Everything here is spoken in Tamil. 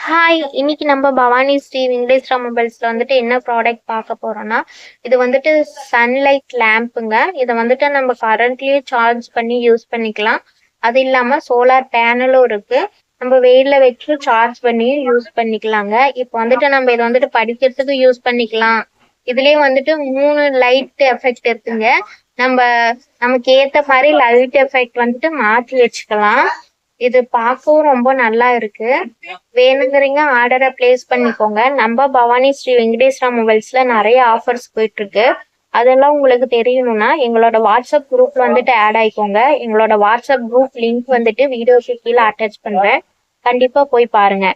ஹாய்! இன்னைக்கு நம்ம பவானி ஸ்ரீ வெங்கடேஸ்வரா மொபைல்ஸ்ல வந்துட்டு என்ன ப்ராடக்ட் பார்க்க போறோம்னா, இது வந்துட்டு சன்லைட் லேம்புங்க. இத வந்துட்டு நம்ம கரண்ட்லயே சார்ஜ் பண்ணி யூஸ் பண்ணிக்கலாம். அது இல்லாம சோலார் பேனலும் இருக்கு. நம்ம வெயில்ல வச்சு சார்ஜ் பண்ணி யூஸ் பண்ணிக்கலாங்க. இப்போ வந்துட்டு நம்ம இத வந்துட்டு படிக்கிறதுக்கு யூஸ் பண்ணிக்கலாம். இதுலயே வந்துட்டு 3 லைட் எஃபெக்ட் இருக்குங்க. நம்ம நமக்கு ஏத்த மாரி லைட் எஃபெக்ட் வந்துட்டு மாத்தி வச்சுக்கலாம். இது பார்க்கவும் ரொம்ப நல்லா இருக்கு. வேணுங்கிறீங்க ஆர்டரை பிளேஸ் பண்ணிக்கோங்க. நம்ம பவானி ஸ்ரீ வெங்கடேஸ்வரா மொபைல்ஸ்ல நிறைய ஆஃபர்ஸ் போயிட்டு இருக்கு. அதெல்லாம் உங்களுக்கு தெரியணும்னா எங்களோட வாட்ஸ்அப் குரூப்ல வந்துட்டு ஆட் ஆயிக்கோங்க. எங்களோட வாட்ஸ்அப் குரூப் லிங்க் வந்துட்டு வீடியோக்கு கீழே அட்டாச் பண்றேன். கண்டிப்பா போய் பாருங்க.